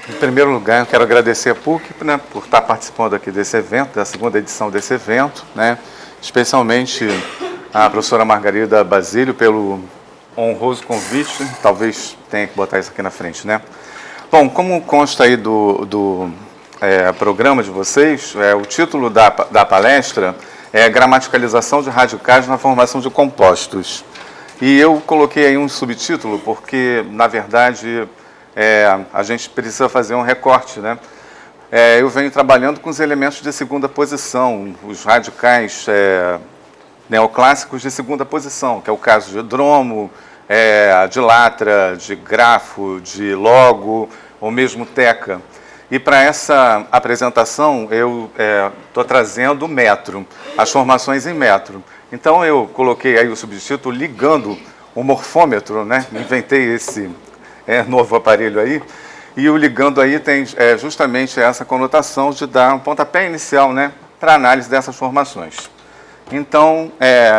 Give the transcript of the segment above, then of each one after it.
Em primeiro lugar, eu quero agradecer a PUC, né, por estar participando aqui desse evento, da segunda edição desse evento, né, especialmente a professora Margarida Basílio pelo honroso convite. Talvez tenha que botar isso aqui na frente, né? Bom, como consta aí do programa de vocês, o título da palestra é Gramaticalização de radicais na formação de compostos. E eu coloquei aí um subtítulo porque, na verdade, a gente precisa fazer um recorte, né? Eu venho trabalhando com os elementos de segunda posição, os radicais neoclássicos de segunda posição, que é o caso de hidromo, de latra, de grafo, de logo, ou mesmo teca. E para essa apresentação, eu estou trazendo o metro, as formações em metro. Então, eu coloquei aí o subtítulo ligando o morfômetro, né? Inventei esse novo aparelho aí, e o ligando aí tem justamente essa conotação de dar um pontapé inicial, né, para a análise dessas formações. Então,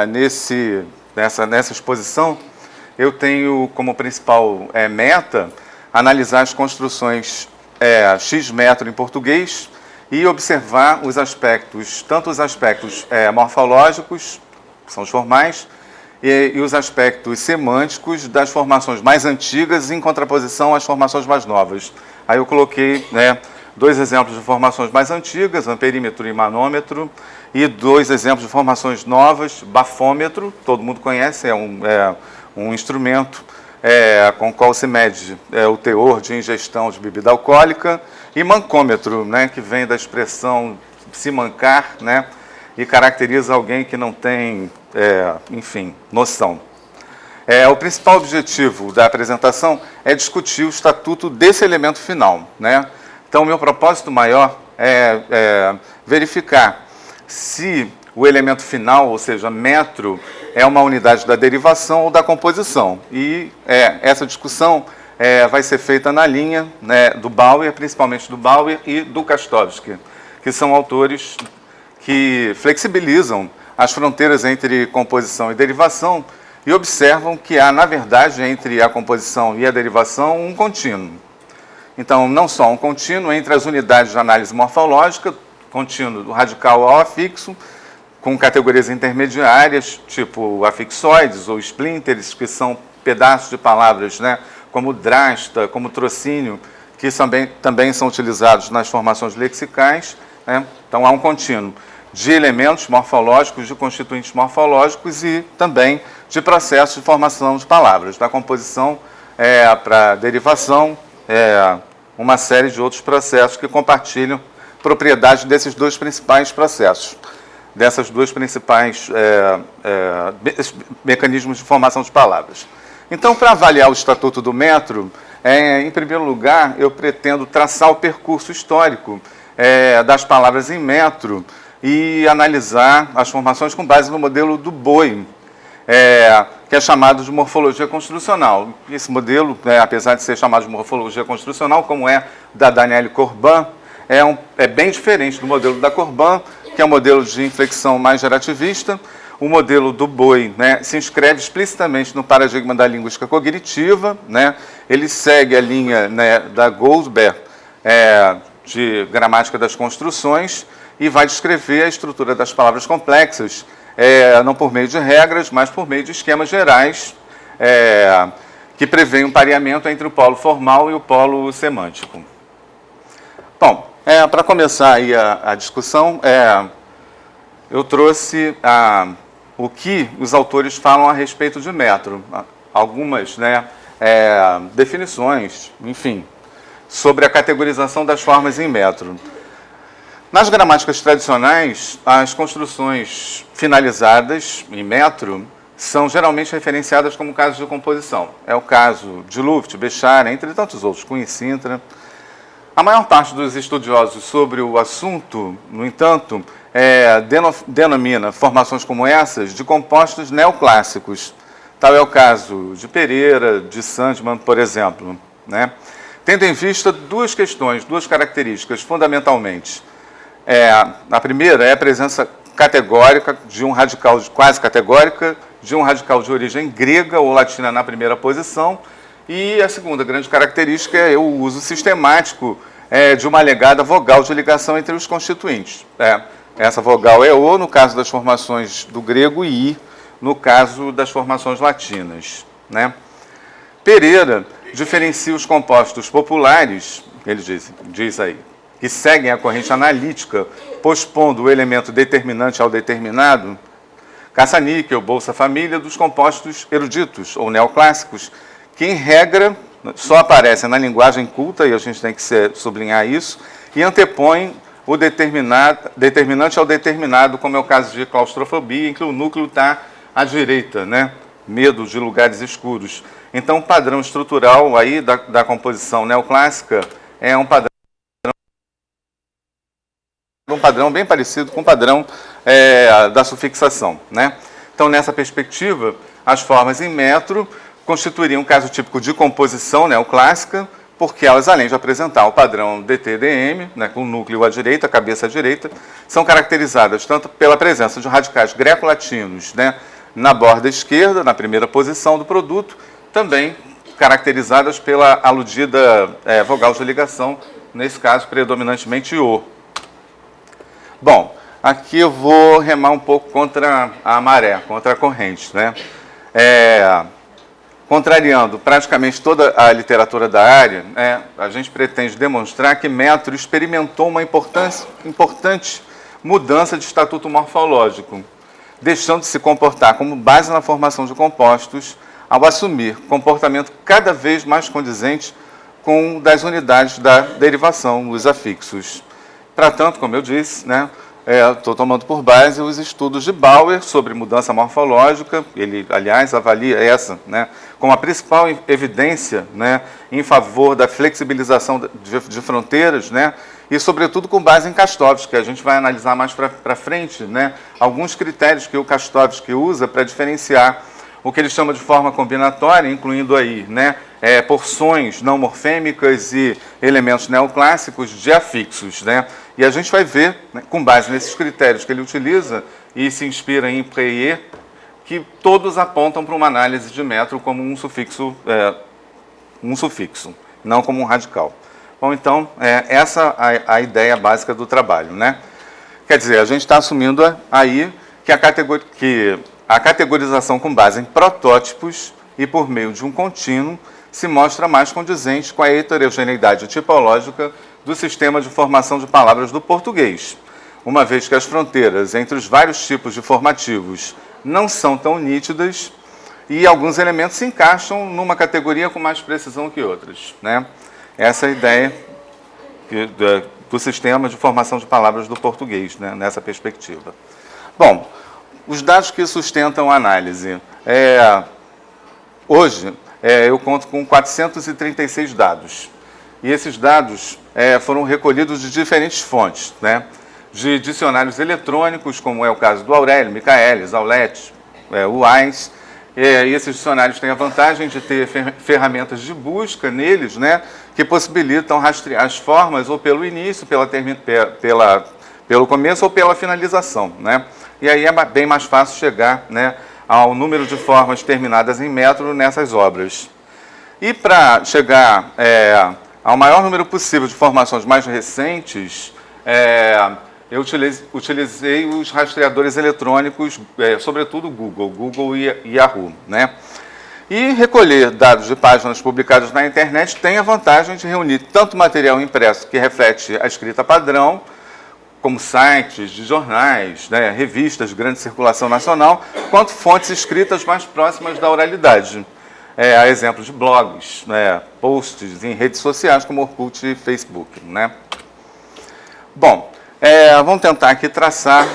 nessa exposição, eu tenho como principal meta analisar as construções X metro em português e observar os aspectos, tanto os aspectos morfológicos, que são os formais, e os aspectos semânticos das formações mais antigas em contraposição às formações mais novas. Aí eu coloquei dois exemplos de formações mais antigas, amperímetro e manômetro, e dois exemplos de formações novas, bafômetro, todo mundo conhece, é um instrumento com o qual se mede o teor de ingestão de bebida alcoólica, e mancômetro, né, que vem da expressão se mancar, né, e caracteriza alguém que não tem, enfim, noção. O principal objetivo da apresentação é discutir o estatuto desse elemento final, né? Então, o meu propósito maior é verificar se o elemento final, ou seja, metro, é uma unidade da derivação ou da composição. E essa discussão vai ser feita na linha, né, do Bauer, principalmente do Bauer e do Kastovsky, que são autores que flexibilizam as fronteiras entre composição e derivação e observam que há, na verdade, entre a composição e a derivação, um contínuo. Então, não só um contínuo entre as unidades de análise morfológica, contínuo do radical ao afixo, com categorias intermediárias, tipo afixoides ou splinters, que são pedaços de palavras, né, como drasta, como trocínio, que também são utilizados nas formações lexicais, né? Então, há um contínuo de elementos morfológicos, de constituintes morfológicos e também de processos de formação de palavras, da composição para a derivação, uma série de outros processos que compartilham propriedades desses dois principais processos, dessas duas principais mecanismos de formação de palavras. Então, para avaliar o estatuto do metro, em primeiro lugar, eu pretendo traçar o percurso histórico das palavras em metro e analisar as formações com base no modelo do Boie, que é chamado de morfologia construcional. Esse modelo, apesar de ser chamado de morfologia construcional, como é da Danielle Corban, é bem diferente do modelo da Corban, que é um modelo de inflexão mais gerativista. O modelo do Boie, né, se inscreve explicitamente no paradigma da linguística cognitiva, né? Ele segue a linha, né, da Goldberg, de gramática das construções, e vai descrever a estrutura das palavras complexas, não por meio de regras, mas por meio de esquemas gerais, que prevêem um pareamento entre o polo formal e o polo semântico. Bom, para começar aí a discussão, eu trouxe o que os autores falam a respeito de metro, algumas, né, definições, enfim, sobre a categorização das formas em metro. Nas gramáticas tradicionais, as construções finalizadas em metro são geralmente referenciadas como casos de composição. É o caso de Luft, Béchart, entre tantos outros, Cunha e Sintra. A maior parte dos estudiosos sobre o assunto, no entanto, denomina formações como essas de compostos neoclássicos. Tal é o caso de Pereira, de Sandman, por exemplo, né? Tendo em vista duas questões, duas características, fundamentalmente. A primeira é a presença categórica de um radical, quase categórica, de um radical de origem grega ou latina na primeira posição, E a segunda grande característica é o uso sistemático de uma alegada vogal de ligação entre os constituintes. Essa vogal é O, no caso das formações do grego, e I, no caso das formações latinas, né? Pereira diferencia os compostos populares, ele diz aí, que seguem a corrente analítica, pospondo o elemento determinante ao determinado, caça-níquel, bolsa-família, dos compostos eruditos ou neoclássicos, que, em regra, só aparecem na linguagem culta, e a gente tem que sublinhar isso, e antepõem o determinante ao determinado, como é o caso de claustrofobia, em que o núcleo está à direita, né? Medo de lugares escuros. Então, o padrão estrutural aí da composição neoclássica é um padrão bem parecido com o padrão da sufixação, né? Então, nessa perspectiva, as formas em metro constituiriam um caso típico de composição neoclássica, porque elas, além de apresentar o padrão DT-DM, né, com o núcleo à direita, a cabeça à direita, são caracterizadas tanto pela presença de radicais greco-latinos, né, na borda esquerda, na primeira posição do produto, também caracterizadas pela aludida vogal de ligação, nesse caso, predominantemente O. Bom, aqui eu vou remar um pouco contra a maré, contra a corrente, né? Contrariando praticamente toda a literatura da área, a gente pretende demonstrar que metro experimentou uma importante mudança de estatuto morfológico, deixando de se comportar como base na formação de compostos, ao assumir comportamento cada vez mais condizente com das unidades da derivação, os afixos. Para tanto, como eu disse, né, estou tomando por base os estudos de Bauer sobre mudança morfológica. Ele, aliás, avalia essa, né, como a principal evidência, né, em favor da flexibilização de fronteiras, né, e, sobretudo, com base em Kastovsky, que a gente vai analisar mais para frente, né, alguns critérios que o Kastovsky usa para diferenciar o que ele chama de forma combinatória, incluindo aí, né, porções não morfêmicas e elementos neoclássicos de afixos, né? E a gente vai ver, né, com base nesses critérios que ele utiliza e se inspira em Preyer, que todos apontam para uma análise de metro como um sufixo, não como um radical. Bom, então, essa é a ideia básica do trabalho, né? Quer dizer, a gente está assumindo aí que a categorização com base em protótipos e por meio de um contínuo se mostra mais condizente com a heterogeneidade tipológica do sistema de formação de palavras do português, uma vez que as fronteiras entre os vários tipos de formativos não são tão nítidas e alguns elementos se encaixam numa categoria com mais precisão que outras, né? Essa é a ideia do sistema de formação de palavras do português, né, nessa perspectiva. Bom, os dados que sustentam a análise. Hoje, eu conto com 436 dados. E esses dados foram recolhidos de diferentes fontes, né? De dicionários eletrônicos, como é o caso do Aurélio, Michaelis, Aulete, Wise. E esses dicionários têm a vantagem de ter ferramentas de busca neles, né, que possibilitam rastrear as formas ou pelo início, pelo começo ou pela finalização, né? E aí é bem mais fácil chegar, né, ao número de formas terminadas em metro nessas obras. E para chegar ao maior número possível de formações mais recentes, eu utilizei os rastreadores eletrônicos, sobretudo Google e Yahoo, né? E recolher dados de páginas publicadas na internet tem a vantagem de reunir tanto material impresso que reflete a escrita padrão, como sites de jornais, né, revistas de grande circulação nacional, quanto fontes escritas mais próximas da oralidade. A exemplo de blogs, né, posts em redes sociais como Orkut e Facebook, né? Bom, vamos tentar aqui traçar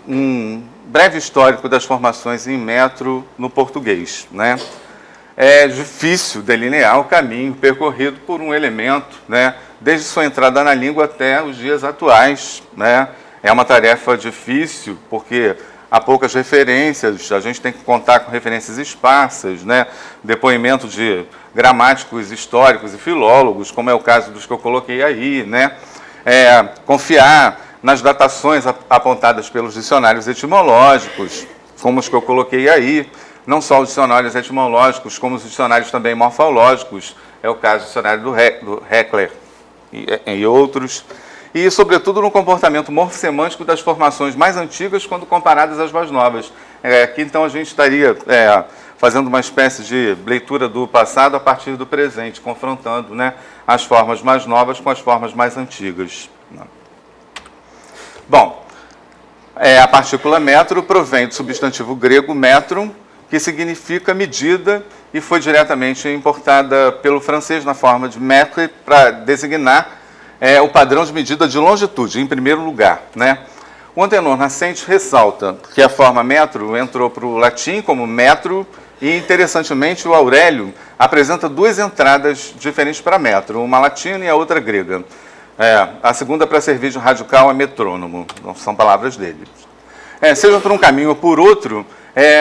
um breve histórico das formações em metro no português, né? É difícil delinear o caminho percorrido por um elemento, né, desde sua entrada na língua até os dias atuais, né? É uma tarefa difícil porque há poucas referências, a gente tem que contar com referências esparsas, né? Depoimento de gramáticos históricos e filólogos, como é o caso dos que eu coloquei aí, né? Confiar nas datações apontadas pelos dicionários etimológicos, como os que eu coloquei aí, não só os dicionários etimológicos, como os dicionários também morfológicos, é o caso do dicionário do Heckler e outros, e, sobretudo, no comportamento morfossemântico das formações mais antigas quando comparadas às mais novas. Aqui, então, a gente estaria fazendo uma espécie de leitura do passado a partir do presente, confrontando, né, as formas mais novas com as formas mais antigas. Bom, a partícula metro provém do substantivo grego metron, que significa medida, e foi diretamente importada pelo francês na forma de mètre para designar o padrão de medida de longitude, em primeiro lugar, né? O Antenor Nascente ressalta que a forma metro entrou para o latim como metro, e, interessantemente, o Aurélio apresenta duas entradas diferentes para metro, uma latina e a outra grega. A segunda para servir de radical é metrônomo, não são palavras dele. Seja por um caminho ou por outro,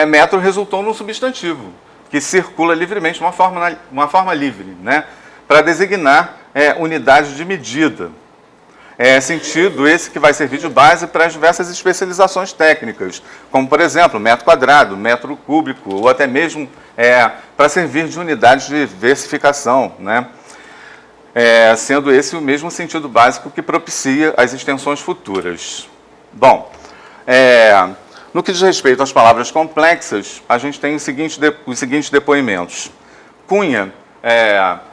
metro resultou num substantivo, que circula livremente, uma forma livre, né, para designar unidade de medida. Sentido esse que vai servir de base para as diversas especializações técnicas, como, por exemplo, metro quadrado, metro cúbico, ou até mesmo para servir de unidade de versificação, né? Sendo esse o mesmo sentido básico que propicia as extensões futuras. Bom, no que diz respeito às palavras complexas, a gente tem os seguintes depoimentos. Cunha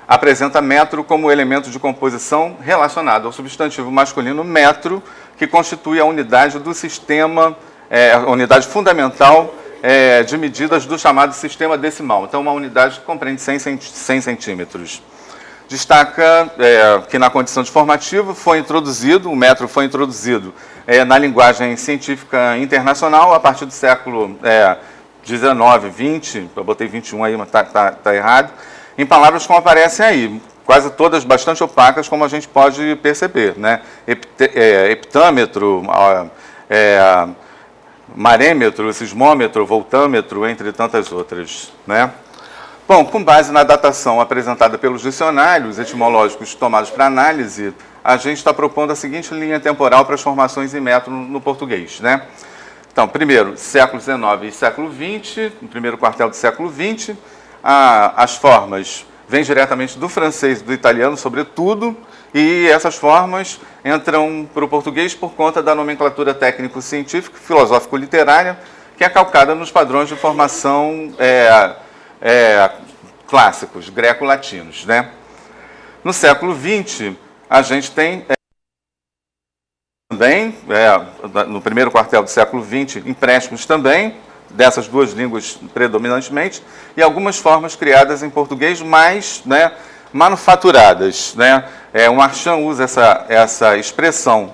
apresenta metro como elemento de composição relacionado ao substantivo masculino metro, que constitui a unidade do sistema, a unidade fundamental de medidas do chamado sistema decimal. Então, uma unidade que compreende 100 centímetros. Destaca que na condição de formativo o metro foi introduzido na linguagem científica internacional a partir do século XIX, XX, eu botei 21 aí, mas está errado, em palavras como aparecem aí, quase todas bastante opacas, como a gente pode perceber, né? Heptâmetro, marêmetro, sismômetro, voltâmetro, entre tantas outras, né? Bom, com base na datação apresentada pelos dicionários etimológicos tomados para análise, a gente está propondo a seguinte linha temporal para as formações em metro no português, né? Então, primeiro, século XIX e século XX, no primeiro quartel do século XX, as formas vêm diretamente do francês e do italiano, sobretudo, e essas formas entram para o português por conta da nomenclatura técnico-científica, filosófico-literária, que é calcada nos padrões de formação clássicos, greco-latinos, né? No século XX, a gente tem também, no primeiro quartel do século XX, empréstimos também, dessas duas línguas predominantemente, e algumas formas criadas em português mais, né, manufaturadas, né? O Marchand usa essa expressão,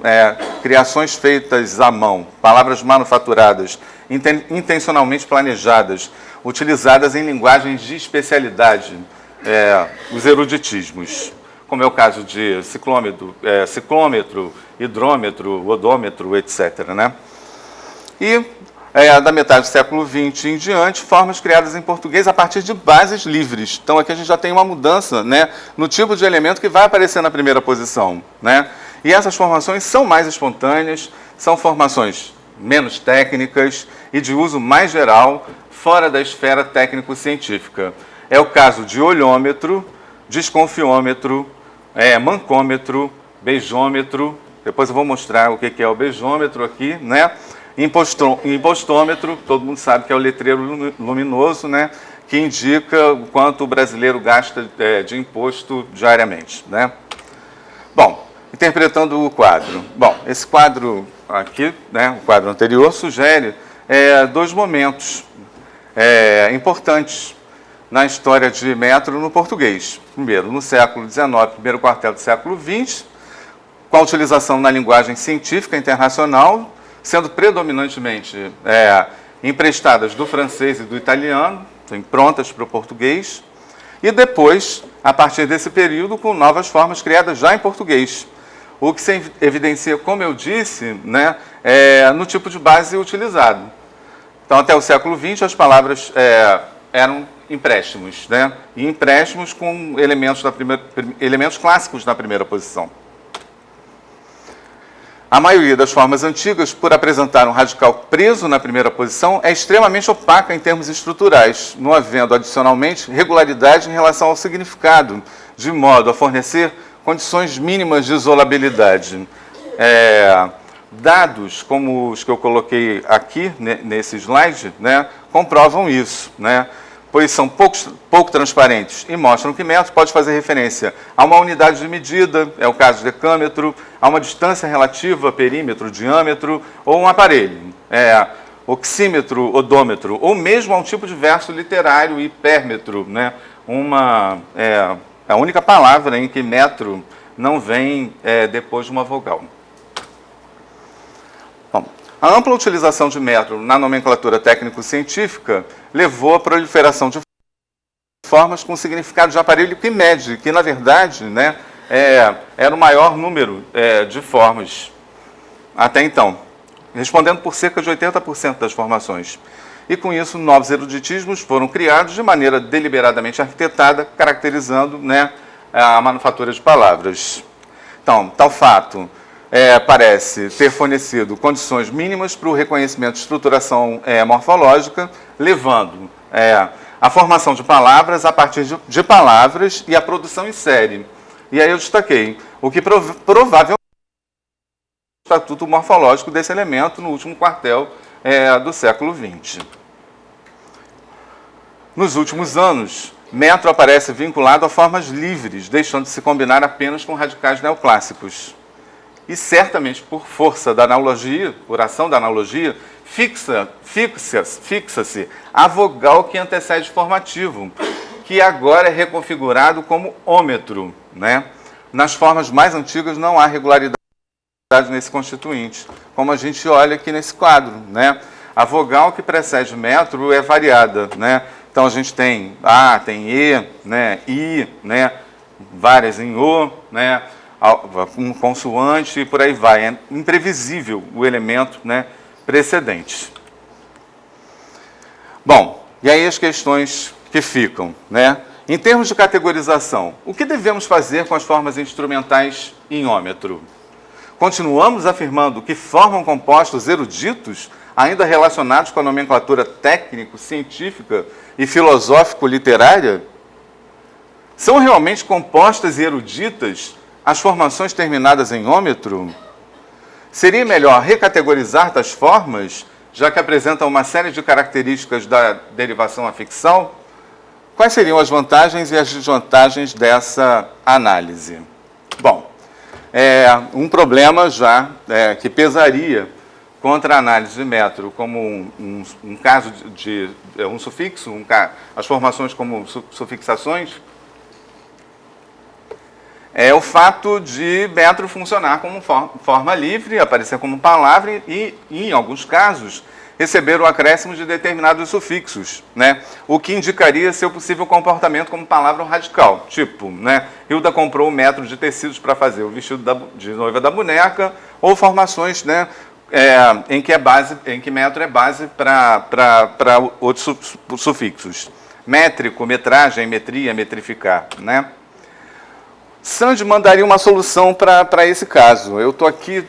criações feitas à mão, palavras manufaturadas, intencionalmente planejadas, utilizadas em linguagens de especialidade, os eruditismos, como é o caso de ciclômetro, hidrômetro, odômetro, etc., né? E da metade do século XX em diante, formas criadas em português a partir de bases livres. Então, aqui a gente já tem uma mudança, né, no tipo de elemento que vai aparecer na primeira posição, né? E essas formações são mais espontâneas, são formações menos técnicas e de uso mais geral, fora da esfera técnico-científica. É o caso de olhômetro, desconfiômetro, mancômetro, beijômetro. Depois eu vou mostrar o que é o beijômetro aqui, né? Impostômetro, todo mundo sabe que é o letreiro luminoso, né, que indica o quanto o brasileiro gasta de imposto diariamente, né? Bom, interpretando o quadro. Bom, esse quadro aqui, né, o quadro anterior, sugere dois momentos importantes na história de metro no português. Primeiro, no século XIX, primeiro quartel do século XX, com a utilização na linguagem científica internacional, sendo predominantemente emprestadas do francês e do italiano, então, prontas para o português, e depois, a partir desse período, com novas formas criadas já em português, o que se evidencia, como eu disse, né, no tipo de base utilizado. Então, até o século XX, as palavras eram empréstimos, né, e empréstimos com elementos clássicos na primeira posição. A maioria das formas antigas, por apresentar um radical preso na primeira posição, é extremamente opaca em termos estruturais, não havendo, adicionalmente, regularidade em relação ao significado, de modo a fornecer condições mínimas de isolabilidade. Dados como os que eu coloquei aqui, nesse slide, né, comprovam isso, né? Pois são pouco transparentes e mostram que metro pode fazer referência a uma unidade de medida, é o caso de decâmetro, a uma distância relativa, perímetro, diâmetro, ou um aparelho, oxímetro, odômetro, ou mesmo a um tipo de verso literário, hipérmetro, né? A única palavra em que metro não vem depois de uma vogal. Bom, a ampla utilização de metro na nomenclatura técnico-científica levou à proliferação de formas com significado de aparelho que mede, que, na verdade, né, era o maior número de formas até então, respondendo por cerca de 80% das formações. E, com isso, novos eruditismos foram criados de maneira deliberadamente arquitetada, caracterizando, né, a manufatura de palavras. Então, tal fato parece ter fornecido condições mínimas para o reconhecimento de estruturação morfológica, levando a formação de palavras a partir de palavras e a produção em série. E aí eu destaquei o que provavelmente é o estatuto morfológico desse elemento no último quartel do século XX. Nos últimos anos, metro aparece vinculado a formas livres, deixando de se combinar apenas com radicais neoclássicos. E certamente, por força da analogia, por ação da analogia, fixa-se a vogal que antecede o formativo, que agora é reconfigurado como ômetro, né? Nas formas mais antigas não há regularidade nesse constituinte, como a gente olha aqui nesse quadro, né? A vogal que precede metro é variada, né? Então a gente tem A, tem E, né? I, né? Várias em O, né? Um consoante e por aí vai. É imprevisível o elemento, né, precedente. Bom, e aí as questões que ficam, né? Em termos de categorização, o que devemos fazer com as formas instrumentais em ômetro? Continuamos afirmando que formam compostos eruditos, ainda relacionados com a nomenclatura técnico-científica e filosófico-literária? São realmente compostas e eruditas as formações terminadas em ômetro? Seria melhor recategorizar tais formas, já que apresentam uma série de características da derivação afixal? Quais seriam as vantagens e as desvantagens dessa análise? Bom, um problema já que pesaria contra a análise de metro como um caso de um sufixo, as formações como sufixações, é o fato de metro funcionar como forma livre, aparecer como palavra e, em alguns casos, receber o acréscimo de determinados sufixos, né? O que indicaria seu possível comportamento como palavra radical. Tipo, né? Hilda comprou 1 metro de tecidos para fazer o vestido de noiva da boneca, ou formações, né, em que metro é base para outros sufixos. Métrico, metragem, metria, metrificar, né? Sandman daria uma solução para esse caso. Eu estou aqui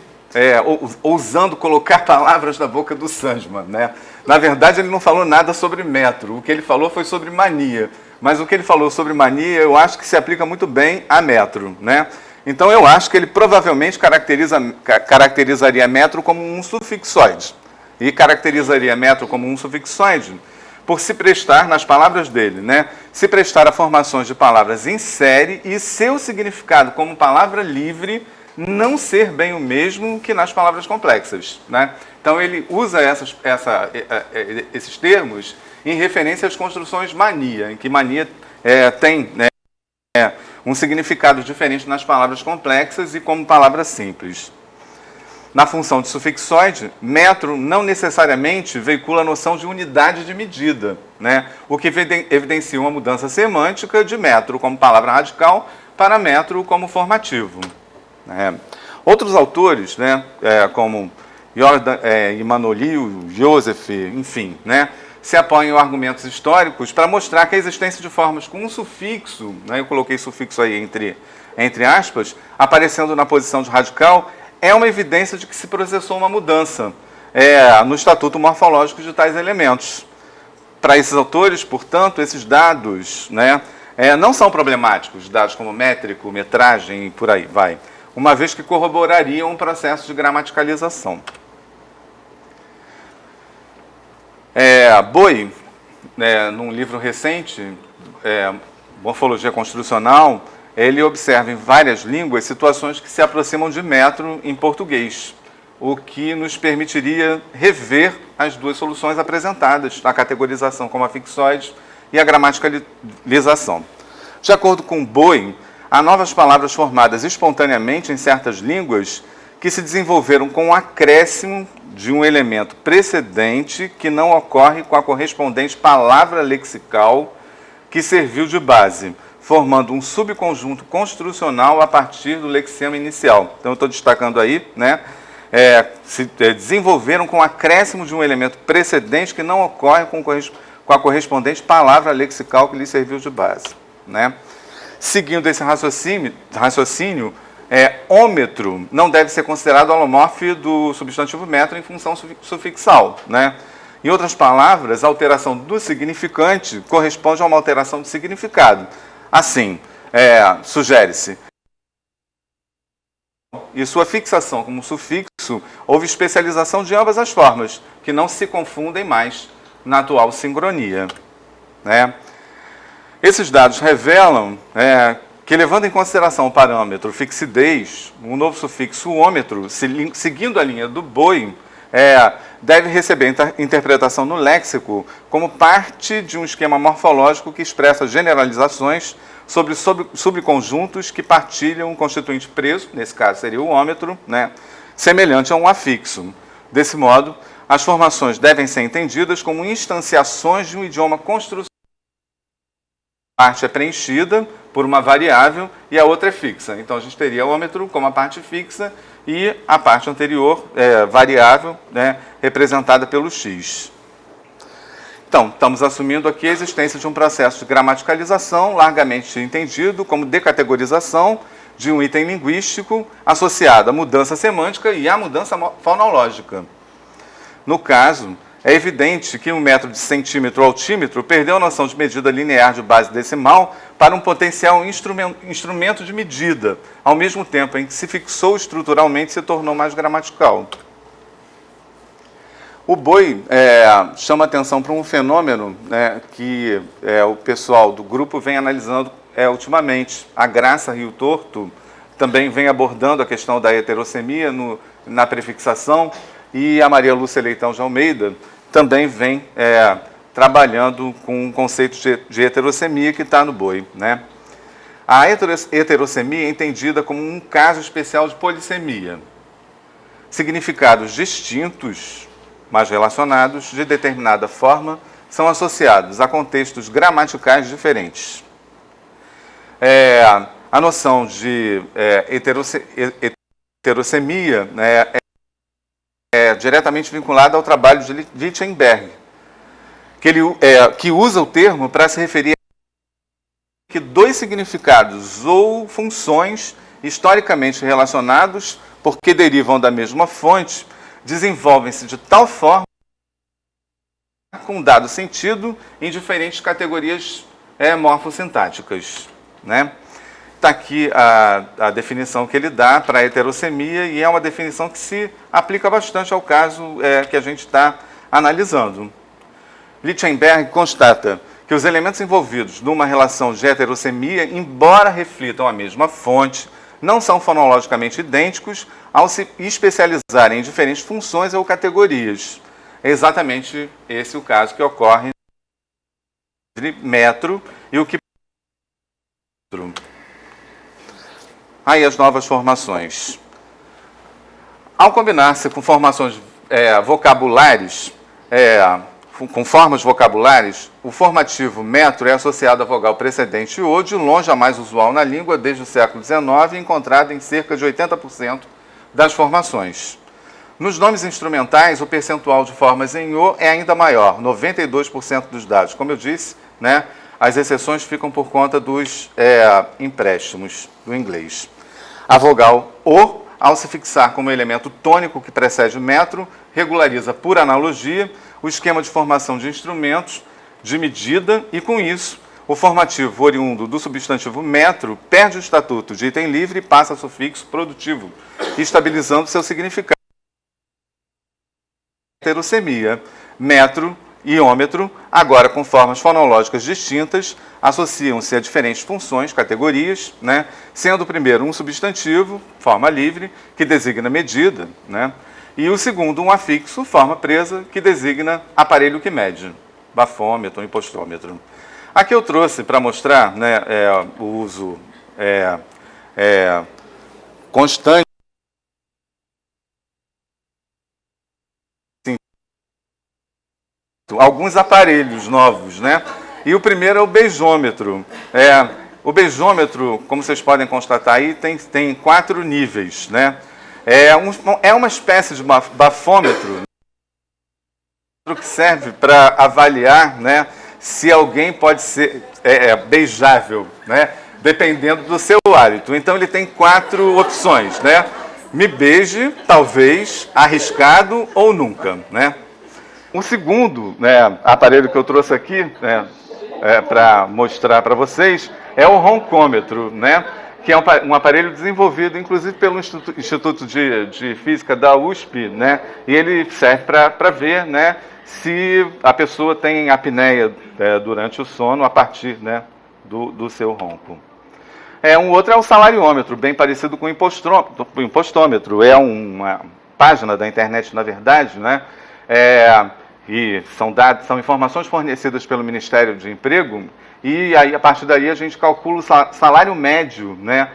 ousando colocar palavras na boca do Sandman, né? Na verdade, ele não falou nada sobre metro. O que ele falou foi sobre mania. Mas o que ele falou sobre mania, eu acho que se aplica muito bem a metro, né? Então, eu acho que ele provavelmente caracterizaria metro como um sufixoide. E caracterizaria metro como um sufixoide por se prestar, nas palavras dele, né, se prestar a formações de palavras em série e seu significado como palavra livre não ser bem o mesmo que nas palavras complexas, né? Então, ele usa esses termos em referência às construções mania, em que mania tem, né, um significado diferente nas palavras complexas e como palavra simples. Na função de sufixoide, metro não necessariamente veicula a noção de unidade de medida, né? O que evidencia uma mudança semântica de metro como palavra radical para metro como formativo. Outros autores, né, como Jordan, Emmanuel, Joseph, enfim, né, se apoiam em argumentos históricos para mostrar que a existência de formas com um sufixo, né, eu coloquei sufixo aí entre aspas, aparecendo na posição de radical, é uma evidência de que se processou uma mudança no estatuto morfológico de tais elementos. Para esses autores, portanto, esses dados, né, não são problemáticos, dados como métrico, metragem e por aí vai, uma vez que corroborariam um processo de gramaticalização. Boi, num livro recente, Morfologia Construcional, ele observa em várias línguas situações que se aproximam de metro em português, o que nos permitiria rever as duas soluções apresentadas, a categorização como afixoide e a gramaticalização. De acordo com Boi, há novas palavras formadas espontaneamente em certas línguas que se desenvolveram com o acréscimo de um elemento precedente que não ocorre com a correspondente palavra lexical que serviu de base, formando um subconjunto construcional a partir do lexema inicial. Então, eu estou destacando aí, né? Se desenvolveram com o acréscimo de um elemento precedente que não ocorre com a correspondente palavra lexical que lhe serviu de base, né? Seguindo esse raciocínio, ômetro não deve ser considerado holomorfe do substantivo metro em função sufixal, né? Em outras palavras, a alteração do significante corresponde a uma alteração de significado. Assim, sugere-se e sua fixação como sufixo, houve especialização de ambas as formas, que não se confundem mais na atual sincronia, né? Esses dados revelam que, levando em consideração o parâmetro fixidez, o novo sufixo ômetro, seguindo a linha do Boi, deve receber interpretação no léxico como parte de um esquema morfológico que expressa generalizações sobre subconjuntos que partilham um constituinte preso, nesse caso seria o ômetro, né, semelhante a um afixo. Desse modo, as formações devem ser entendidas como instanciações de um idioma construcional. A parte é preenchida por uma variável e a outra é fixa. Então, a gente teria o ômetro como a parte fixa e a parte anterior, variável, né, representada pelo x. Então, estamos assumindo aqui a existência de um processo de gramaticalização largamente entendido como decategorização de um item linguístico associado à mudança semântica e à mudança fonológica. No caso, é evidente que o método de centímetro altímetro perdeu a noção de medida linear de base decimal para um potencial instrumento de medida, ao mesmo tempo em que se fixou estruturalmente e se tornou mais gramatical. O Boi chama atenção para um fenômeno, né, que o pessoal do grupo vem analisando ultimamente. A Graça Rio Torto também vem abordando a questão da heterossemia na prefixação, e a Maria Lúcia Leitão de Almeida também vem trabalhando com um conceito de heterossemia que está no Boi, né? A heterossemia é entendida como um caso especial de polissemia. Significados distintos, mas relacionados, de determinada forma, são associados a contextos gramaticais diferentes. A noção de heterossemia, né, é diretamente vinculada ao trabalho de Lichtenberg, que usa o termo para se referir a que dois significados ou funções historicamente relacionados, porque derivam da mesma fonte, desenvolvem-se de tal forma com dado sentido em diferentes categorias morfossintáticas, né? Está aqui a definição que ele dá para a heterossemia, e é uma definição que se aplica bastante ao caso que a gente está analisando. Lichtenberg constata que os elementos envolvidos numa relação de heterossemia, embora reflitam a mesma fonte, não são fonologicamente idênticos ao se especializarem em diferentes funções ou categorias. É exatamente esse o caso que ocorre entre metro e o que... Aí as novas formações. Ao combinar-se com formações vocabulares, com formas vocabulares, o formativo metro é associado à vogal precedente o, de longe a mais usual na língua desde o século XIX, encontrado em cerca de 80% das formações. Nos nomes instrumentais, o percentual de formas em o é ainda maior, 92% dos dados. Como eu disse, né, as exceções ficam por conta dos empréstimos do inglês. A vogal o ao se fixar como elemento tônico que precede o metro, regulariza por analogia o esquema de formação de instrumentos de medida e, com isso, o formativo oriundo do substantivo metro perde o estatuto de item livre e passa a sufixo produtivo, estabilizando seu significado. Heterosemia, metro e ômetro, agora com formas fonológicas distintas, associam-se a diferentes funções, categorias, né? Sendo o primeiro um substantivo, forma livre, que designa medida, né? E o segundo um afixo, forma presa, que designa aparelho que mede, bafômetro, impostômetro. Aqui eu trouxe para mostrar, né, o uso constante alguns aparelhos novos, né? E o primeiro é o beijômetro. O beijômetro, como vocês podem constatar aí, tem 4 níveis, né? É uma espécie de bafômetro que serve para avaliar, né, se alguém pode ser beijável, né, dependendo do seu hálito. Então ele tem 4 opções, né? Me beije, talvez, arriscado ou nunca, né? O segundo, né, aparelho que eu trouxe aqui, né, para mostrar para vocês é o roncômetro, né, que é um aparelho desenvolvido, inclusive, pelo Instituto de Física da USP, né, e ele serve para ver, né, se a pessoa tem apneia durante o sono a partir, né, do seu ronco. Um outro é o salariômetro, bem parecido com o impostômetro. É uma página da internet, na verdade, né, e são informações fornecidas pelo Ministério de Emprego, e aí, a partir daí a gente calcula o salário médio, né,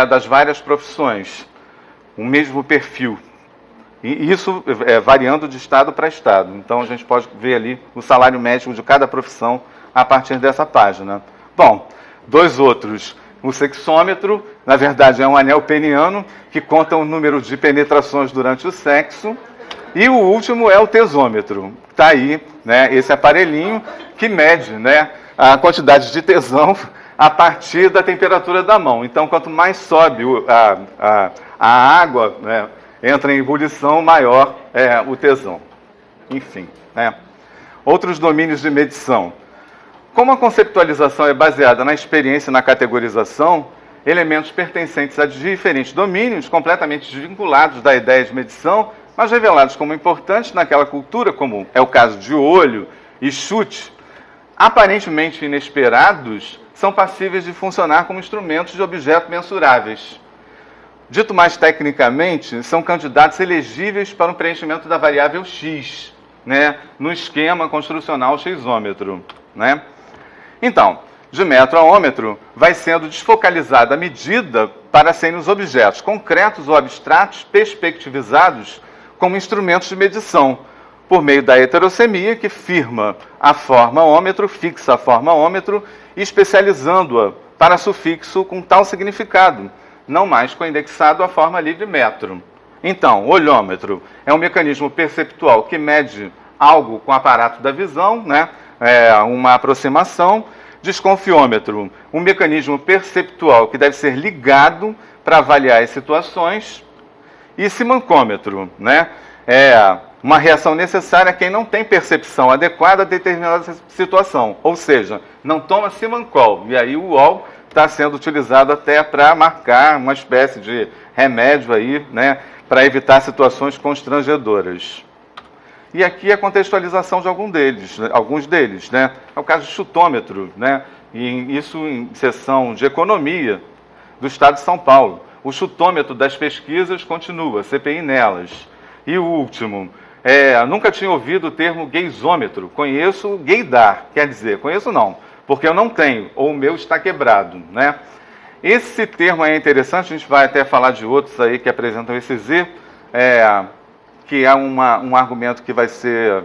das várias profissões, o mesmo perfil. E isso variando de estado para estado. Então a gente pode ver ali o salário médio de cada profissão a partir dessa página. Bom, 2 outros. O sexômetro, na verdade, é um anel peniano que conta o número de penetrações durante o sexo. E o último é o tesômetro. Está aí, né, esse aparelhinho que mede, né, a quantidade de tesão a partir da temperatura da mão. Então, quanto mais sobe a água, né, entra em ebulição, maior é o tesão. Enfim, né. Outros domínios de medição. Como a conceptualização é baseada na experiência e na categorização, elementos pertencentes a diferentes domínios, completamente desvinculados da ideia de medição, mas revelados como importantes naquela cultura, como é o caso de olho e chute, aparentemente inesperados, são passíveis de funcionar como instrumentos de objeto mensuráveis. Dito mais tecnicamente, são candidatos elegíveis para o preenchimento da variável x, né, no esquema construcional xômetro, né? Então, de metro a ômetro, vai sendo desfocalizada a medida para serem os objetos concretos ou abstratos perspectivizados como instrumentos de medição, por meio da heterosemia, que firma a forma ômetro, fixa a forma ômetro, especializando-a para sufixo com tal significado, não mais coindexado à forma livre metro. Então, olhômetro é um mecanismo perceptual que mede algo com o aparato da visão, né? Uma aproximação. Desconfiômetro, um mecanismo perceptual que deve ser ligado para avaliar as situações. E simancômetro, né, é uma reação necessária a quem não tem percepção adequada a determinada situação, ou seja, não toma simancol. E aí o UOL está sendo utilizado até para marcar uma espécie de remédio aí, né, para evitar situações constrangedoras. E aqui a contextualização de alguns deles, né? É o caso do chutômetro, né? E isso em seção de economia do Estado de São Paulo. O chutômetro das pesquisas continua, CPI nelas. E o último, nunca tinha ouvido o termo gaysômetro, conheço gaydar, quer dizer, conheço não, porque eu não tenho, ou o meu está quebrado, né? Esse termo é interessante, a gente vai até falar de outros aí que apresentam esse Z, que é um argumento que vai ser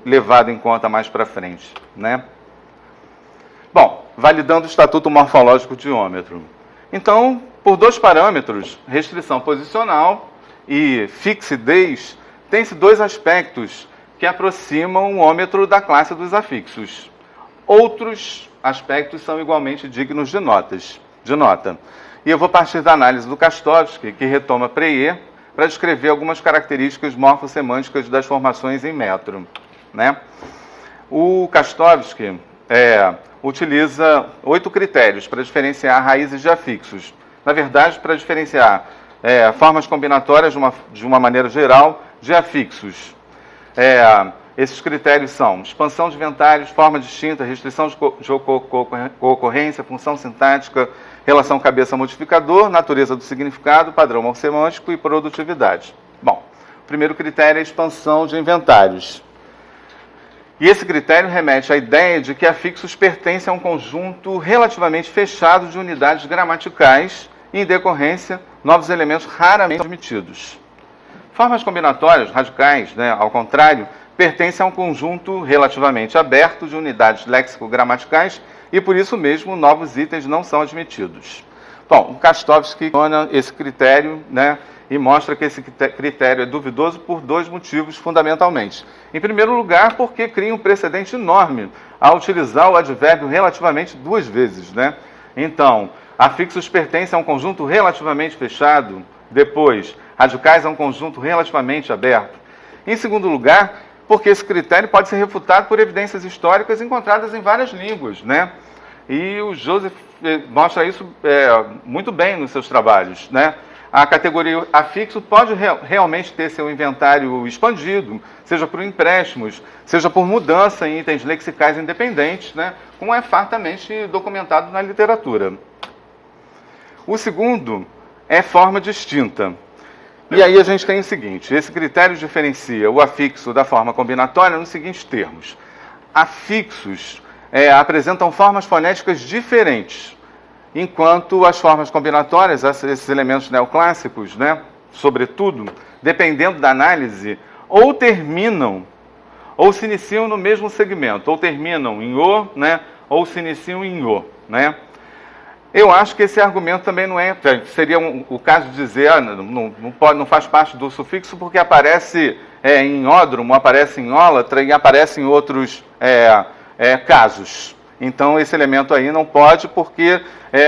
levado em conta mais para frente, né? Bom, validando o estatuto morfológico de ômetro. Então, por 2 parâmetros, restrição posicional e fixidez, tem-se 2 aspectos que aproximam o ômetro da classe dos afixos. Outros aspectos são igualmente dignos de nota. E eu vou partir da análise do Kastovsky, que retoma Preyer, para descrever algumas características morfossemânticas das formações em metro, né? O Kastovsky utiliza 8 critérios para diferenciar raízes de afixos. Na verdade, para diferenciar formas combinatórias de uma maneira geral de afixos. Esses critérios são expansão de inventários, forma distinta, restrição de co-ocorrência, função sintática, relação cabeça-modificador, natureza do significado, padrão morfemântico e produtividade. Bom, o primeiro critério é a expansão de inventários. E esse critério remete à ideia de que afixos pertencem a um conjunto relativamente fechado de unidades gramaticais e, em decorrência, novos elementos raramente admitidos. Formas combinatórias radicais, ao contrário, pertencem a um conjunto relativamente aberto de unidades léxico-gramaticais e, por isso mesmo, novos itens não são admitidos. Bom, o Kastovsky dona esse critério, e mostra que esse critério é duvidoso por 2 motivos, fundamentalmente. Em primeiro lugar, porque cria um precedente enorme ao utilizar o advérbio relativamente 2 vezes, Então, afixos pertencem a um conjunto relativamente fechado, depois, radicais a um conjunto relativamente aberto. Em segundo lugar, porque esse critério pode ser refutado por evidências históricas encontradas em várias línguas, E o Joseph mostra isso muito bem nos seus trabalhos, A categoria afixo pode realmente ter seu inventário expandido, seja por empréstimos, seja por mudança em itens lexicais independentes, como é fartamente documentado na literatura. O segundo é forma distinta. E aí a gente tem o seguinte, esse critério diferencia o afixo da forma combinatória nos seguintes termos. Afixos apresentam formas fonéticas diferentes, enquanto as formas combinatórias, esses elementos neoclássicos, sobretudo, dependendo da análise, ou terminam, ou se iniciam no mesmo segmento, ou terminam em o, ou se iniciam em o, Eu acho que esse argumento também não seria o caso de dizer, não faz parte do sufixo porque aparece em ódromo, aparece em ólatra e aparece em outros casos. Então, esse elemento aí não pode porque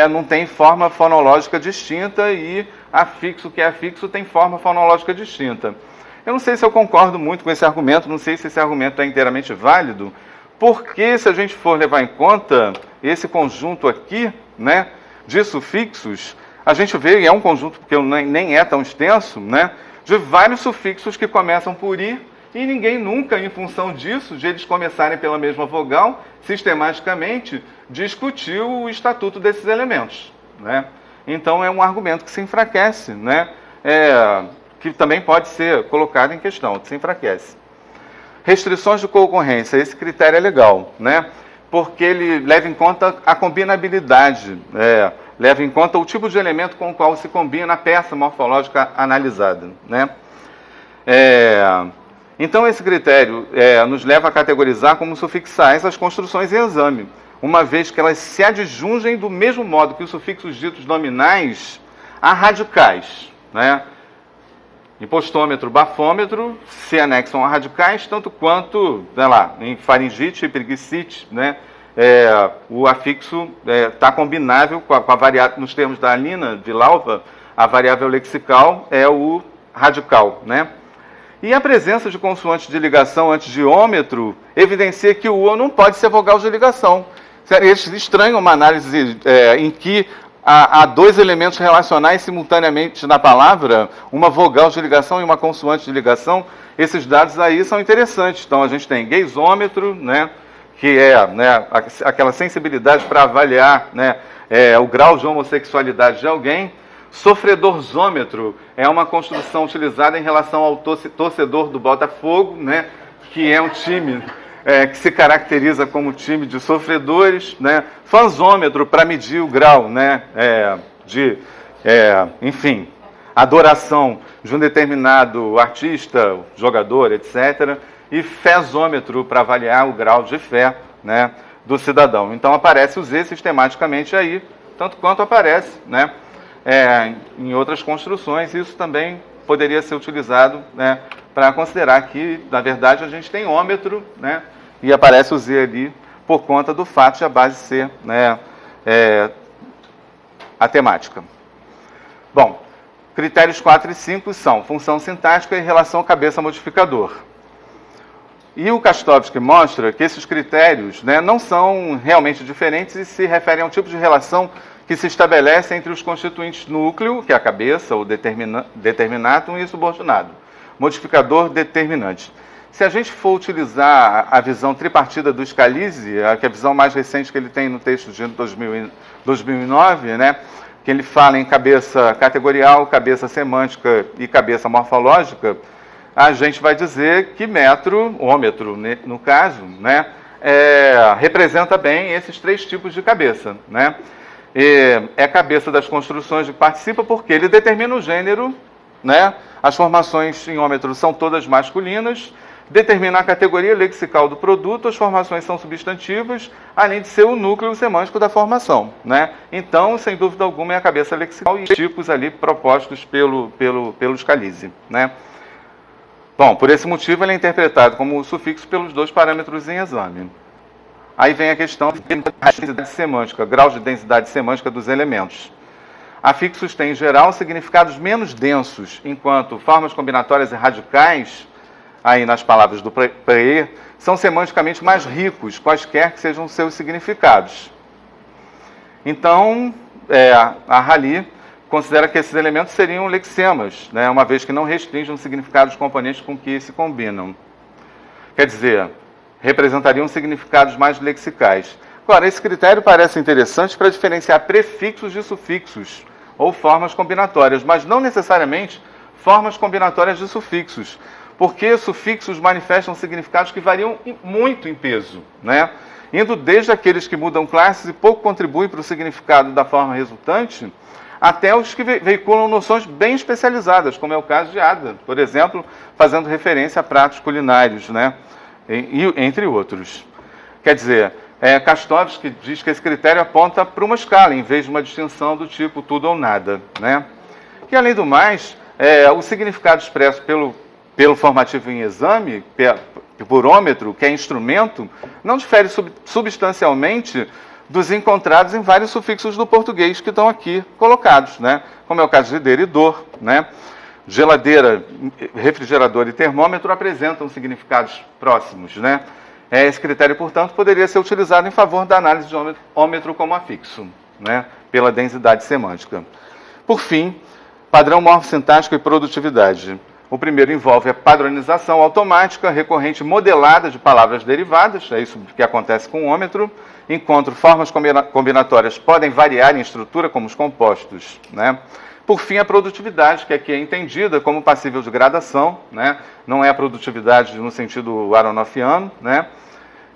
não tem forma fonológica distinta e afixo que é afixo tem forma fonológica distinta. Eu não sei se eu concordo muito com esse argumento, não sei se esse argumento é inteiramente válido, porque se a gente for levar em conta esse conjunto aqui, de sufixos, a gente vê, e é um conjunto que nem é tão extenso, de vários sufixos que começam por i, e ninguém nunca, em função disso, de eles começarem pela mesma vogal, sistematicamente, discutiu o estatuto desses elementos. Então, é um argumento que se enfraquece, que também pode ser colocado em questão, que se enfraquece. Restrições de concorrência, esse critério é legal, porque ele leva em conta a combinabilidade, leva em conta o tipo de elemento com o qual se combina a peça morfológica analisada. Então, esse critério nos leva a categorizar como sufixais as construções em exame, uma vez que elas se adjungem do mesmo modo que os sufixos ditos nominais a radicais. Impostômetro, bafômetro se anexam a radicais, tanto quanto, em faringite e pericite, o afixo está combinável com a variável, nos termos da Alina Vilalva, a variável lexical é o radical, E a presença de consoante de ligação antes de ômetro evidencia que o O não pode ser vogal de ligação. Eles estranham uma análise em que há 2 elementos relacionais simultaneamente na palavra, uma vogal de ligação e uma consoante de ligação. Esses dados aí são interessantes. Então, a gente tem gaysômetro, que é aquela sensibilidade para avaliar o grau de homossexualidade de alguém. Sofredorzômetro é uma construção utilizada em relação ao torcedor do Botafogo, que é um time que se caracteriza como time de sofredores. Fanzômetro para medir o grau de adoração de um determinado artista, jogador, etc. E fezômetro para avaliar o grau de fé do cidadão. Então, aparece o Z sistematicamente aí, tanto quanto aparece em outras construções. Isso também poderia ser utilizado para considerar que, na verdade, a gente tem ômetro, e aparece o Z ali por conta do fato de a base ser a temática. Bom, critérios 4 e 5 são função sintática e relação cabeça-modificador. E o Kastovsky mostra que esses critérios, né, não são realmente diferentes e se referem a um tipo de relação que se estabelece entre os constituintes núcleo, que é a cabeça, o determinatum, e o subordinado, modificador determinante. Se a gente for utilizar a visão tripartida do Scalise, que é a visão mais recente que ele tem no texto de 2009, né, que ele fala em cabeça categorial, cabeça semântica e cabeça morfológica, a gente vai dizer que ômetro, no caso, né, representa bem esses três tipos de cabeça. Né? É a cabeça das construções de que participa porque ele determina o gênero, né? As formações em ômetro são todas masculinas, determina a categoria lexical do produto, as formações são substantivas, além de ser o núcleo semântico da formação. Né? Então, sem dúvida alguma, é a cabeça lexical e os tipos ali propostos pelo Scalise. Né? Bom, por esse motivo ele é interpretado como sufixo pelos dois parâmetros em exame. Aí vem a questão de densidade semântica, grau de densidade semântica dos elementos. Afixos têm, em geral, significados menos densos, enquanto formas combinatórias e radicais, aí nas palavras do Preyer, são semanticamente mais ricos, quaisquer que sejam seus significados. Então, a Rally considera que esses elementos seriam lexemas, né, uma vez que não restringem o significado dos componentes com que se combinam. Quer dizer, representariam significados mais lexicais. Agora, esse critério parece interessante para diferenciar prefixos de sufixos ou formas combinatórias, mas não necessariamente formas combinatórias de sufixos, porque sufixos manifestam significados que variam muito em peso, né? Indo desde aqueles que mudam classes e pouco contribuem para o significado da forma resultante, até os que veiculam noções bem especializadas, como é o caso de Ada, por exemplo, fazendo referência a pratos culinários, né? Entre outros. Quer dizer, Kastovsky diz que esse critério aponta para uma escala, em vez de uma distinção do tipo tudo ou nada. Né? E, além do mais, o significado expresso pelo formativo em exame, por ômetro, que é instrumento, não difere substancialmente dos encontrados em vários sufixos do português que estão aqui colocados, né? Como é o caso de deridor, né? Geladeira, refrigerador e termômetro apresentam significados próximos. Né? Esse critério, portanto, poderia ser utilizado em favor da análise de ômetro como afixo, né? Pela densidade semântica. Por fim, padrão morfossintático e produtividade. O primeiro envolve a padronização automática, recorrente modelada de palavras derivadas, é isso que acontece com o ômetro, enquanto formas combinatórias podem variar em estrutura, como os compostos. Né? Por fim, a produtividade, que aqui é entendida como passível de gradação, né? Não é a produtividade no sentido aronoffiano, né?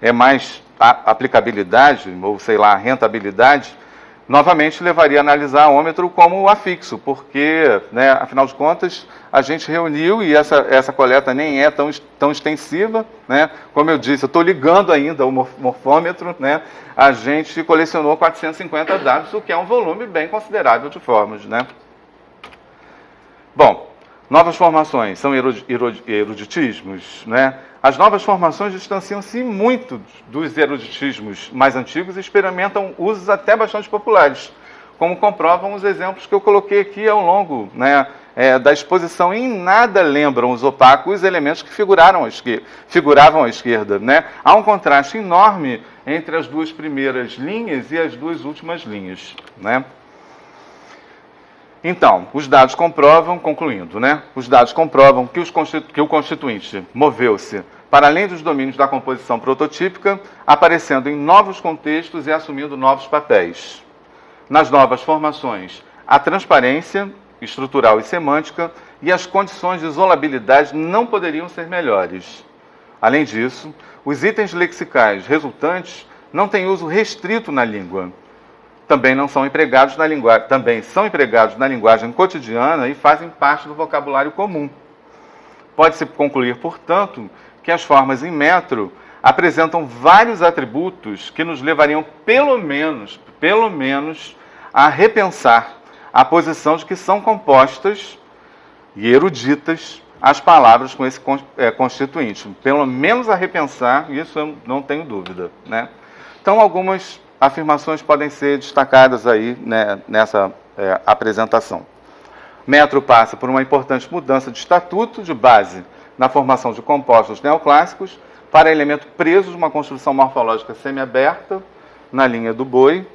É mais a aplicabilidade, ou sei lá, rentabilidade, novamente levaria a analisar o ômetro como afixo, porque, né, afinal de contas, a gente reuniu, e essa coleta nem é tão extensiva, né? Como eu disse, eu estou ligando ainda o morfômetro, né? A gente colecionou 450 dados, o que é um volume bem considerável de formas, né? Bom, novas formações são eruditismos, né? As novas formações distanciam-se muito dos eruditismos mais antigos e experimentam usos até bastante populares, como comprovam os exemplos que eu coloquei aqui ao longo, né, da exposição. Em nada lembram os opacos elementos que figuravam à esquerda. Né? Há um contraste enorme entre as duas primeiras linhas e as duas últimas linhas. Né? Então, os dados comprovam, concluindo, né? Os dados comprovam que o constituinte moveu-se para além dos domínios da composição prototípica, aparecendo em novos contextos e assumindo novos papéis. Nas novas formações, a transparência estrutural e semântica e as condições de isolabilidade não poderiam ser melhores. Além disso, os itens lexicais resultantes não têm uso restrito na língua. Também são empregados na linguagem cotidiana e fazem parte do vocabulário comum. Pode-se concluir, portanto, que as formas em metro apresentam vários atributos que nos levariam, pelo menos, a repensar a posição de que são compostas e eruditas as palavras com esse constituinte. Pelo menos a repensar, isso eu não tenho dúvida. Né? Então, algumas afirmações podem ser destacadas aí, né, nessa apresentação. Metro passa por uma importante mudança de estatuto de base na formação de compostos neoclássicos para elemento preso de uma construção morfológica semiaberta na linha do boi.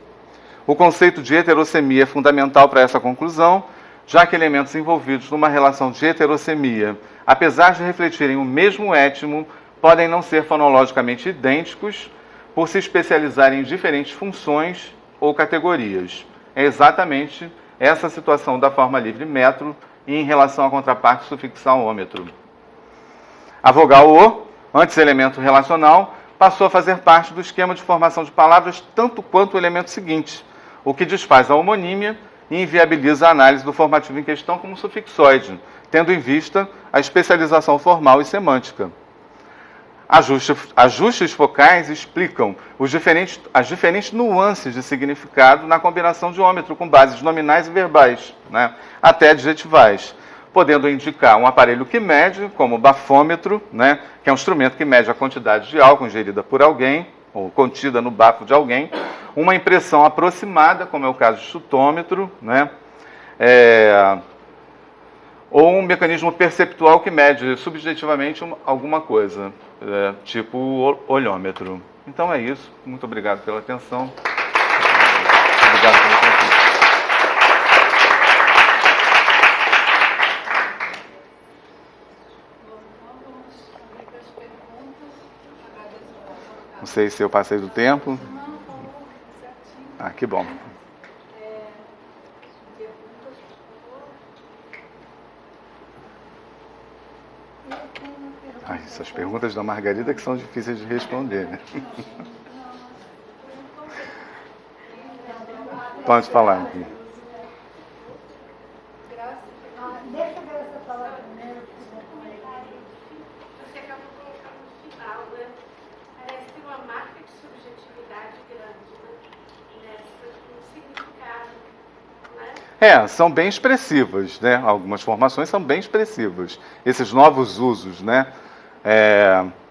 O conceito de heterossemia é fundamental para essa conclusão, já que elementos envolvidos numa relação de heterossemia, apesar de refletirem o mesmo étimo, podem não ser fonologicamente idênticos por se especializarem em diferentes funções ou categorias. É exatamente essa situação da forma livre metro e em relação à contraparte sufixal ômetro. A vogal O, antes elemento relacional, passou a fazer parte do esquema de formação de palavras tanto quanto o elemento seguinte, o que desfaz a homonímia e inviabiliza a análise do formativo em questão como sufixoide, tendo em vista a especialização formal e semântica. Ajustes focais explicam as diferentes nuances de significado na combinação de ômetro com bases nominais e verbais, né, até adjetivais, podendo indicar um aparelho que mede, como o bafômetro, né, que é um instrumento que mede a quantidade de álcool ingerida por alguém, ou contida no bafo de alguém, uma impressão aproximada, como é o caso de chutômetro, né, ou um mecanismo perceptual que mede subjetivamente alguma coisa, tipo o olhômetro. Então é isso. Muito obrigado pela atenção. Obrigado pelo convite. Não sei se eu passei do tempo. Ah, que bom. Essas perguntas da Margarida que são difíceis de responder, né? Pode falar. Deixa eu ver essa palavra primeiro. Você acabou colocando no final, né? Parece ter uma marca de subjetividade grande, né? Um significado, né? São bem expressivas, né? Algumas formações são bem expressivas. Esses novos usos, né?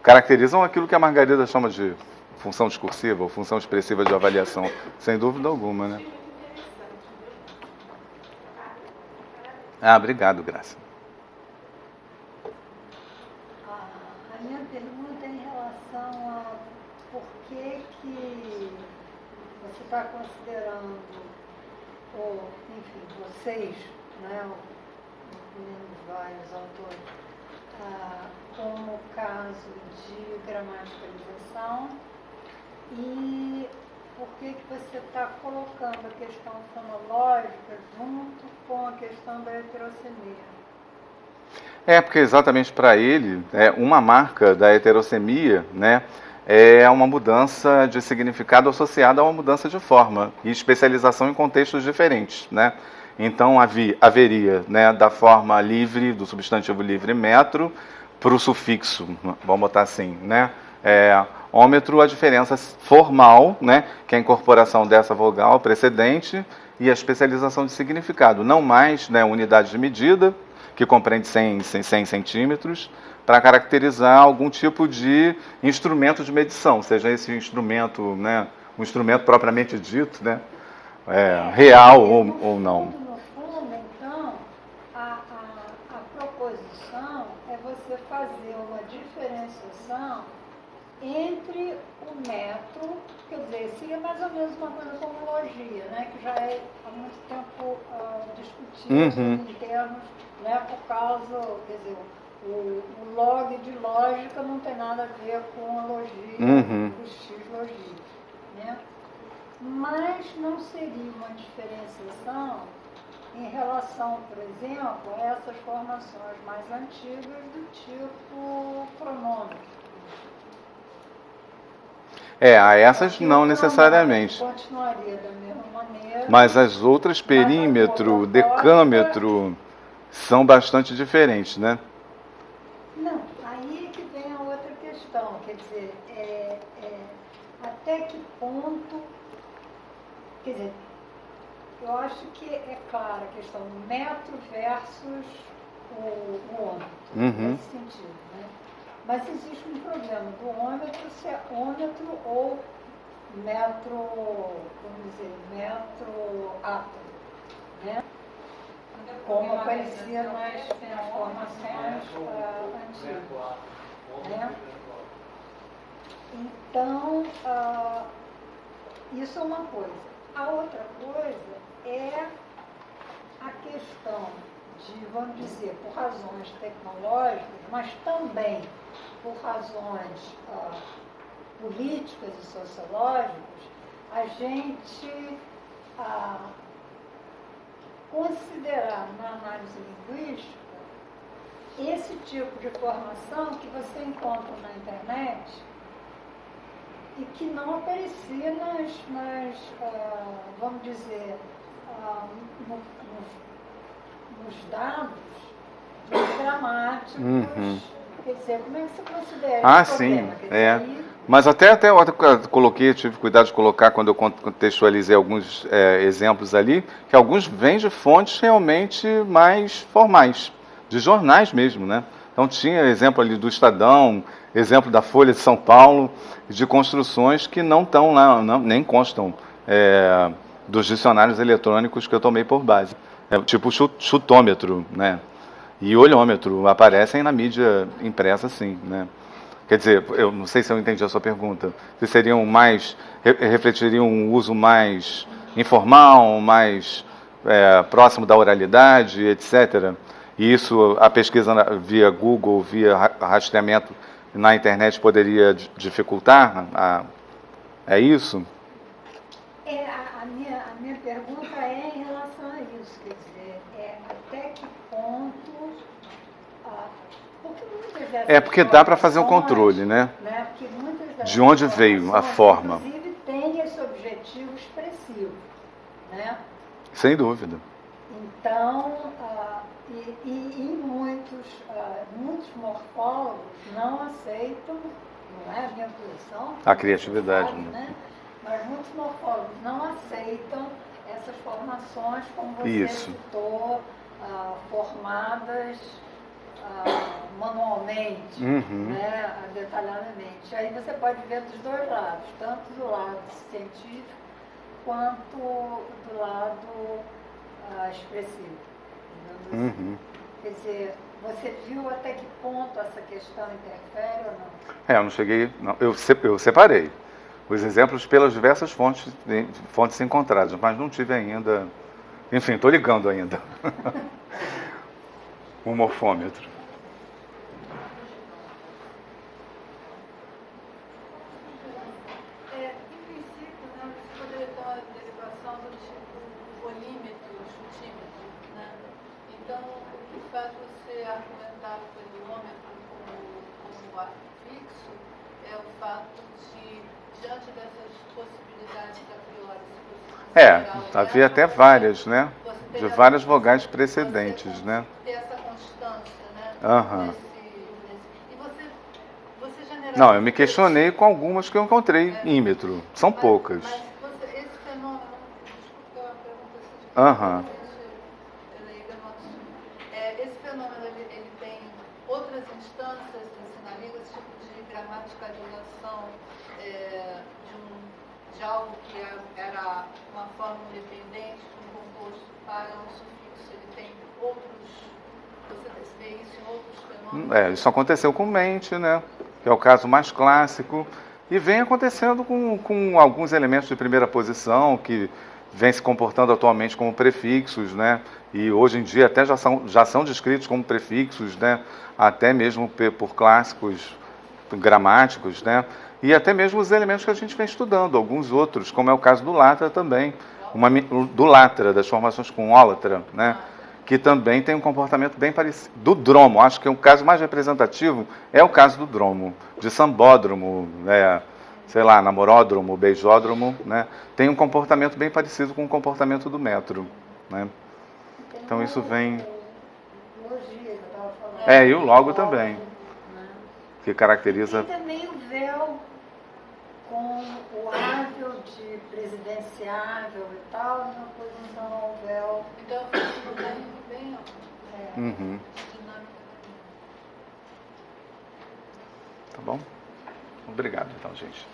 Caracterizam aquilo que a Margarida chama de função discursiva ou função expressiva de avaliação, sem dúvida alguma, né? Obrigado, Graça. A minha pergunta é em relação a por que você está considerando, ou, enfim, vocês, né, vários autores, como caso de gramaticalização, e por que você está colocando a questão fonológica junto com a questão da heterossemia? Porque exatamente para ele, uma marca da heterossemia, né, é uma mudança de significado associada a uma mudança de forma e especialização em contextos diferentes, né? Então haveria, né, da forma livre, do substantivo livre metro, para o sufixo, vamos botar assim, né? Ômetro, a diferença formal, né, que é a incorporação dessa vogal precedente e a especialização de significado, não mais, né, unidade de medida, que compreende 100 centímetros, para caracterizar algum tipo de instrumento de medição, seja esse instrumento, né, um instrumento propriamente dito, né, real ou não. No fundo, então, a proposição é você fazer uma diferenciação entre o metro, quer dizer, seria mais ou menos uma coisa como logia, né, que já é há muito tempo discutido em termos, né, por causa, quer dizer, o log de lógica não tem nada a ver com a logia, o x-logia, né? Mas não seria uma diferenciação em relação, por exemplo, a essas formações mais antigas do tipo pronômico. A essas não necessariamente. Continuaria da mesma maneira. Mas as outras, perímetro, decâmetro, são bastante diferentes, né? Não, aí é que vem a outra questão, quer dizer, até que ponto, quer dizer, eu acho que é clara a questão do metro versus o ômetro, nesse sentido, né? Mas existe um problema do ômetro, se é ômetro ou metro, vamos dizer, metro átomo, né? como aparecia nas formações antigas. Né? Então, isso é uma coisa. A outra coisa é a questão de, vamos dizer, por razões tecnológicas, mas também por razões políticas e sociológicas, a gente considerar na análise linguística esse tipo de formação que você encontra na internet e que não aparecia vamos dizer, nos dados dos gramáticos. Quer dizer, como é que você considera esse problema? Sim, Mas até eu coloquei, tive cuidado de colocar quando eu contextualizei alguns exemplos ali, que alguns vêm de fontes realmente mais formais, de jornais mesmo, né? Então tinha exemplo ali do Estadão, exemplo da Folha de São Paulo, de construções que não estão lá, nem constam dos dicionários eletrônicos que eu tomei por base. Tipo o chutômetro, né? E olhômetro aparecem na mídia impressa, sim, né? Quer dizer, eu não sei se eu entendi a sua pergunta. Se seriam refletiriam um uso mais informal, mais próximo da oralidade, etc. E isso, a pesquisa via Google, via rastreamento na internet poderia dificultar? É isso? A minha pergunta é em relação a isso, quer dizer, até que ponto... Porque dá para fazer um controle, né? De onde veio a forma. Inclusive tem esse objetivo expressivo, né? Sem dúvida. Então, muitos morfólogos não aceitam, não é a minha posição, a criatividade, sabe, né? Mas muitos morfólogos não aceitam essas formações, como você citou, formadas manualmente, né, detalhadamente. Aí você pode ver dos dois lados, tanto do lado científico quanto do lado expressivo. Assim. Quer dizer, você viu até que ponto essa questão interfere ou não? Eu não cheguei... Não, eu separei os exemplos pelas diversas fontes encontradas, mas não tive ainda... Enfim, estou ligando ainda. O morfômetro. Em princípio, né, você poderia ter uma derivação do tipo polímetro, chutímetro, né? Então, o que faz você argumentar o polímetro como fixo é o fato de, diante dessas possibilidades a priori, havia até várias, né? De várias vogais precedentes, né? Ter essa constância, né? E você generaliza... Não, eu me questionei com algumas que eu encontrei ímetro. São poucas. Mas esse fenômeno... Desculpa, é uma pergunta esse fenômeno, ele tem outras instâncias de ensinação, esse tipo de gramaticalização de algo que era uma forma independente de um composto para um sufixo, ele tem você vê isso em outros fenômenos? Isso aconteceu com mente, né? Que é o caso mais clássico, e vem acontecendo com alguns elementos de primeira posição que vêm se comportando atualmente como prefixos, né? E hoje em dia até já são descritos como prefixos, né? Até mesmo por clássicos gramáticos, né? E até mesmo os elementos que a gente vem estudando, alguns outros, como é o caso do Latra também, do Latra, das formações com ólatra, né? Que também tem um comportamento bem parecido. Do dromo, acho que o caso mais representativo é o caso do dromo, de sambódromo, sei lá, namoródromo, beijódromo, né? Tem um comportamento bem parecido com o comportamento do metro, né? Então isso vem... e o logo também, que caracteriza... E também o véu com o ável de presidenciável e tal, uma coisa então ao véu. Então, bem, Tá bom? Obrigado, então, gente.